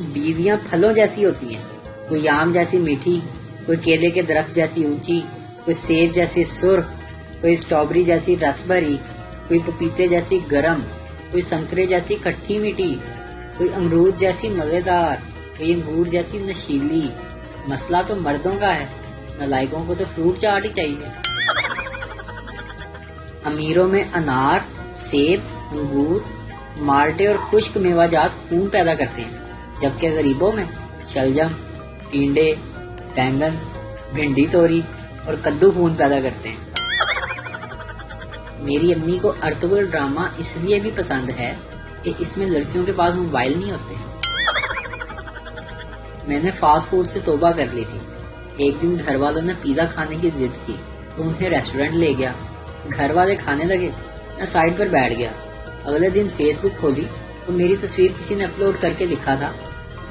بیویاں پھلوں جیسی ہوتی ہیں، کوئی آم جیسی میٹھی، کوئی کیلے کے درخت جیسی اونچی، کوئی سیب جیسی سرخ، کوئی اسٹرابری جیسی رس بھری، کوئی پپیتے جیسی گرم، کوئی سنترے جیسی کھٹی میٹھی، کوئی امرود جیسی مزیدار، کوئی انگور جیسی نشیلی۔ مسئلہ تو مردوں کا ہے، نالائکوں کو تو فروٹ چاٹ ہی چاہیے۔ امیروں میں انار، سیب، انگور، مالٹے اور خشک میوہ جات خون پیدا کرتے ہیں، جبکہ غریبوں میں شلجم، ٹینڈے، بینگن، بھنڈی توری اور کدو خون پیدا کرتے ہیں۔ میری امی کو ارطغرل ڈرامہ اس لیے بھی پسند ہے کہ اس میں لڑکیوں کے پاس موبائل نہیں ہوتے۔ میں نے فاسٹ فوڈ سے توبہ کر لی تھی۔ ایک دن گھر والوں نے پیزا کھانے کی ضد کی تو انہیں ریسٹورنٹ لے گیا۔ گھر والے کھانے لگے، میں سائڈ پر بیٹھ گیا۔ اگلے دن فیس بک کھولی تو میری تصویر کسی نے اپلوڈ کر کے لکھا تھا،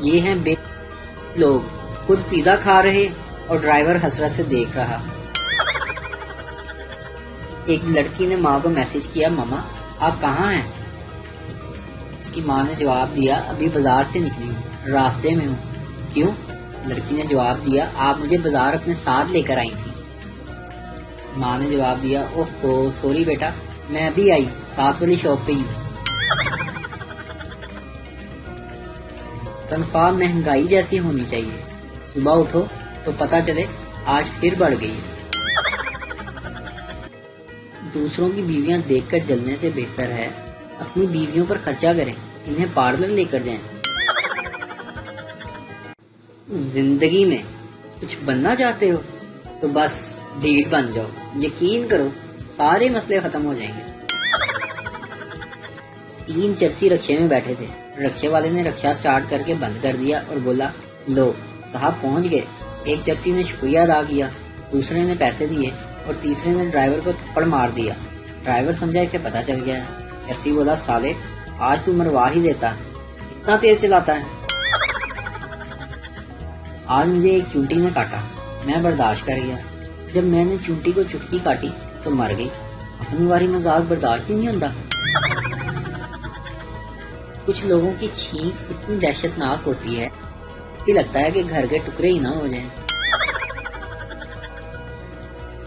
یہ ہیں بے لوگ، خود پیزا کھا رہے اور ڈرائیور حسرت سے دیکھ رہا۔ ایک لڑکی نے ماں کو میسج کیا، ماما آپ کہاں ہیں؟ اس کی ماں نے جواب دیا، ابھی بازار سے نکلی ہوں، راستے میں ہوں۔ کیوں؟ لڑکی نے جواب دیا، آپ مجھے بازار اپنے ساتھ لے کر آئی تھی۔ ماں نے جواب دیا، اوہ سوری بیٹا، میں ابھی آئی، ساتھ والی شاپ پہ ہی ہوں۔ تنخواہ مہنگائی جیسی ہونی چاہیے، صبح اٹھو تو پتہ چلے آج پھر بڑھ گئی ہے۔ دوسروں کی بیویاں دیکھ کر جلنے سے بہتر ہے اپنی بیویوں پر خرچہ کریں، انہیں پارلر لے کر جائیں۔ زندگی میں کچھ بننا چاہتے ہو تو بس ڈھیٹ بن جاؤ، یقین کرو سارے مسئلے ختم ہو جائیں گے۔ 3 چرسی رکشے میں بیٹھے تھے، رکشے والے نے رکشہ سٹارٹ کر کے بند کر دیا اور بولا، لو صاحب پہنچ گئے۔ ایک چرسی نے شکریہ ادا کیا، دوسرے نے پیسے دیے اور تیسرے نے ڈرائیور کو تھپڑ مار دیا۔ ڈرائیور سمجھا اسے پتہ چل گیا ہے۔ چرسی بولا، سالے آج تو مروا ہی دیتا ہے، اتنا تیز چلاتا ہے۔ آج مجھے ایک چونٹی نے کاٹا، میں برداشت کر گیا۔ جب میں نے چونٹی کو چٹکی کاٹی تو مر گئی۔ اپنی باری مذاق برداشت ہی نہیں ہوتا۔ کچھ لوگوں کی چھینک اتنی دہشت ناک ہوتی ہے کہ لگتا ہے کہ گھر کے ٹکڑے ہی نہ ہو جائیں۔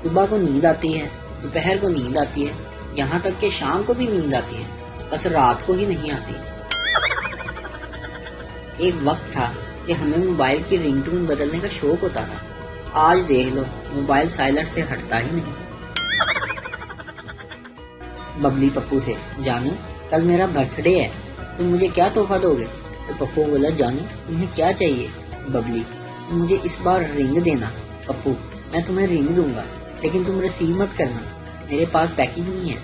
صبح کو نیند آتی ہے، دوپہر کو نیند آتی ہے، یہاں تک کہ شام کو بھی نیند آتی ہے، بس رات کو ہی نہیں آتی۔ ایک وقت تھا کہ ہمیں موبائل کی رنگ ٹون بدلنے کا شوق ہوتا تھا، آج دیکھ لو موبائل سائلنٹ سے ہٹتا ہی نہیں۔ ببلی پپو سے، جانو کل میرا برتھ ڈے ہے، تم مجھے کیا تحفہ دو گے؟ تو پپو بولا، جانو تمہیں کیا چاہیے؟ ببلی، تم مجھے اس بار رنگ دینا۔ پپو، میں تمہیں رنگ دوں گا لیکن تم ریسیو مت کرنا، میرے پاس پیکنگ نہیں ہے۔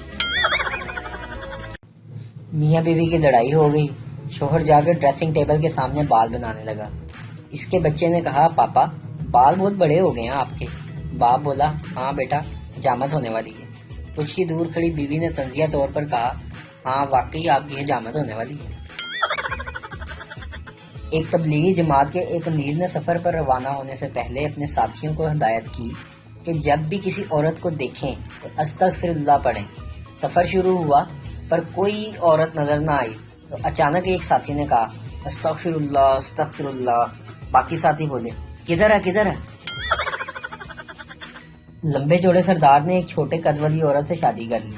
میاں بیوی کی لڑائی ہو گئی، شوہر جا کے ڈریسنگ ٹیبل کے سامنے بال بنانے لگا۔ اس کے بچے نے کہا، پاپا بال بہت بڑے ہو گئے ہیں آپ کے۔ باپ بولا، ہاں بیٹا حجامت ہونے والی ہے۔ کچھ ہی دور کھڑی بیوی نے طنزیہ طور پر کہا، ہاں واقعی آپ کی حجامت ہونے والی ہے۔ ایک تبلیغی جماعت کے ایک امیر نے سفر پر روانہ ہونے سے پہلے اپنے ساتھیوں کو ہدایت کی کہ جب بھی کسی عورت کو دیکھیں تو استغفر اللہ پڑھیں۔ سفر شروع ہوا پر کوئی عورت نظر نہ آئی تو اچانک ایک ساتھی نے کہا، استغفر اللہ استغفر اللہ۔ باقی ساتھی بولے، کدھر ہے کدھر ہے؟ لمبے چوڑے سردار نے ایک چھوٹے قد والی عورت سے شادی کر لی۔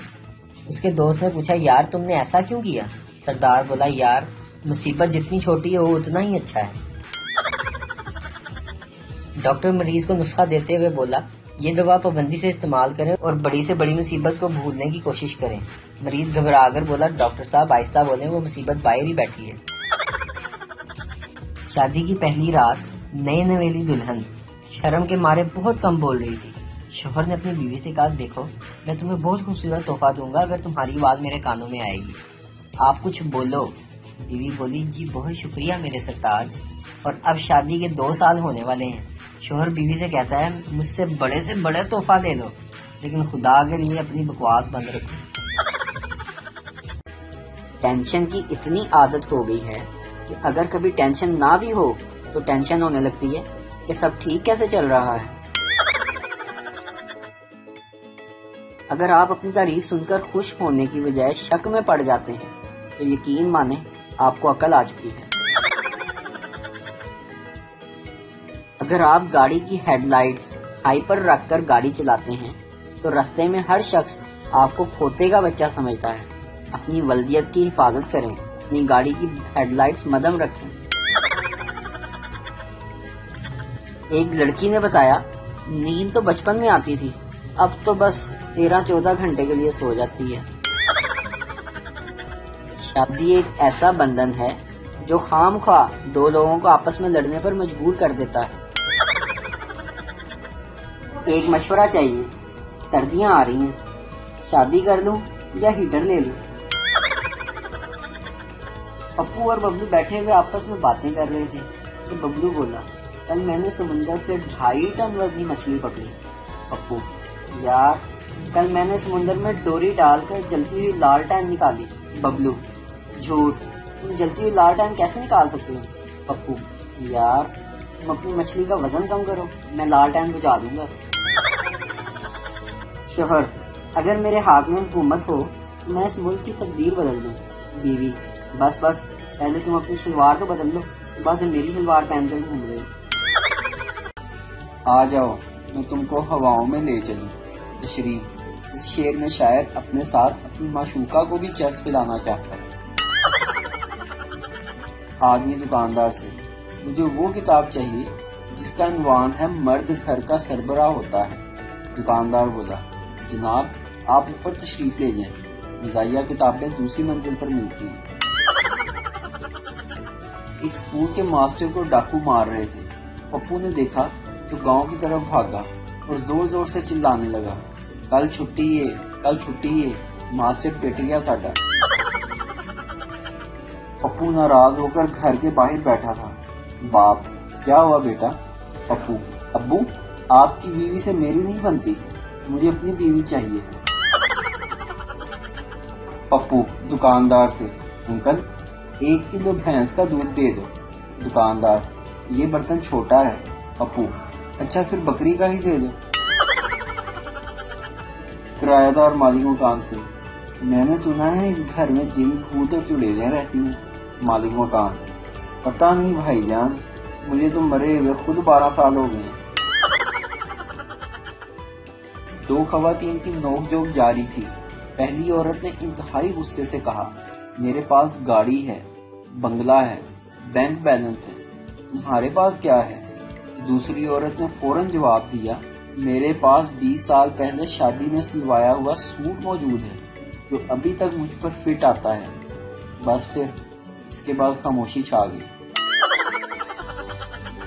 اس کے دوست نے پوچھا، یار تم نے ایسا کیوں کیا؟ سردار بولا، یار مصیبت جتنی چھوٹی ہے وہ اتنا ہی اچھا ہے۔ ڈاکٹر مریض کو نسخہ دیتے ہوئے بولا، یہ دوا پابندی سے استعمال کریں اور بڑی سے بڑی مصیبت کو بھولنے کی کوشش کریں۔ مریض گھبرا کر بولا، ڈاکٹر صاحب آہستہ بولیں، وہ مصیبت باہر ہی بیٹھی ہے۔ شادی کی پہلی رات نئے نویلی دلہن شرم کے مارے بہت کم بول رہی تھی۔ شوہر نے اپنی بیوی سے کہا، دیکھو میں تمہیں بہت خوبصورت تحفہ دوں گا اگر تمہاری آواز میرے کانوں میں آئے گی، آپ کچھ بولو۔ بیوی بولی، جی بہت شکریہ میرے سرتاج۔ اور اب شادی کے 2 سال ہونے والے ہیں۔ شوہر بیوی سے کہتا ہے، مجھ سے بڑے تحفہ لے لو لیکن خدا کے لیے اپنی بکواس بند رکھو۔ ٹینشن کی اتنی عادت ہو گئی ہے کہ اگر کبھی ٹینشن نہ بھی ہو تو ٹینشن ہونے لگتی ہے کہ سب ٹھیک کیسے چل رہا ہے۔ اگر آپ اپنی تعریف سن کر خوش ہونے کی بجائے شک میں پڑ جاتے ہیں تو یقین مانیں آپ کو عقل آ چکی ہے۔ اگر آپ گاڑی کی ہیڈ لائٹس ہائی پر رکھ کر گاڑی چلاتے ہیں تو رستے میں ہر شخص آپ کو کھوتے کا بچہ سمجھتا ہے۔ اپنی ولدیت کی حفاظت کریں، اپنی گاڑی کی ہیڈ لائٹس مدھم رکھیں۔ ایک لڑکی نے بتایا، نیند تو بچپن میں آتی تھی، اب تو بس 13-14 گھنٹے کے لیے سو جاتی ہے۔ شادی ایک ایسا بندھن ہے جو خام خواہ دو لوگوں کو آپس میں لڑنے پر مجبور کر دیتا ہے۔ ایک مشورہ چاہیے، سردیاں آ رہی ہیں، شادی کر لوں یا ہیٹر لے لوں؟ پپو اور ببلو بیٹھے ہوئے آپس میں باتیں کر رہے تھے کہ ببلو بولا، کل میں نے سمندر سے 2.5 ٹن وزنی مچھلی پکڑی۔ پپو، یار کل میں نے سمندر میں ڈوری ڈال کر جلتی ہوئی لالٹین نکالی۔ ببلو، جھوٹ، تم جلتی ہوئی لالٹین کیسے نکال سکتے ہو؟ پپو، یار تم اپنی مچھلی کا وزن کم کرو، میں لالٹین بجھا دوں گا۔ شوہر، اگر میرے ہاتھ میں حکومت ہو تو میں اس ملک کی تقدیر بدل دوں۔ بیوی، بس پہلے تم اپنی شلوار تو بدل لو، صبح سے میری شلوار پہن کر گھوم رہے ہو۔ آ جاؤ میں تم کو ہواؤں میں لے چلوں۔ تشریح، اس شعر میں شاعر اپنے ساتھ اپنی معشوقہ کو بھی چرس پلانا چاہتا ہے۔ آدمی دکاندار سے، مجھے وہ کتاب چاہیے جس کا عنوان ہے مرد گھر کا سربراہ ہوتا ہے۔ دکاندار بولا، جناب آپ اوپر تشریف لے جائیں، مزاحیہ کتابیں دوسری منزل پر ملتی ہیں۔ ایک اسکول کے ماسٹر کو ڈاکو مار رہے تھے۔ پپو نے دیکھا تو گاؤں کی طرف بھاگا اور زور زور سے چلانے لگا، کل چھٹی ہے، ماسٹر پیٹ گیا ساڈا۔ پپو ناراض ہو کر گھر کے باہر بیٹھا تھا۔ باپ، کیا ہوا بیٹا؟ پپو، ابو آپ کی بیوی سے میری نہیں بنتی، مجھے اپنی بیوی چاہیے۔ پپو دکاندار سے، انکل 1 کلو بھینس کا دودھ دے دو۔ دکاندار، یہ برتن چھوٹا ہے۔ پپو، اچھا پھر بکری کا ہی دے دو۔ کرایہ دار مالک مکان سے، میں نے سنا ہے اس گھر میں جن بھوت اور چڑیلیں رہتی ہیں۔ مالک مکان، پتہ نہیں بھائی جان، مجھے تو مرے ہوئے خود 12 سال ہو گئے۔ دو خواتین کی نوک جھوک جاری تھی۔ پہلی عورت نے انتہائی غصے سے کہا، میرے پاس گاڑی ہے، بنگلہ ہے، بینک بیلنس ہے، تمہارے پاس کیا ہے؟ دوسری عورت نے فوراً جواب دیا، میرے پاس 20 سال پہلے شادی میں سلوایا ہوا سوٹ موجود ہے جو ابھی تک مجھ پر فٹ آتا ہے۔ بس پھر اس کے بعد خاموشی چھا گئی۔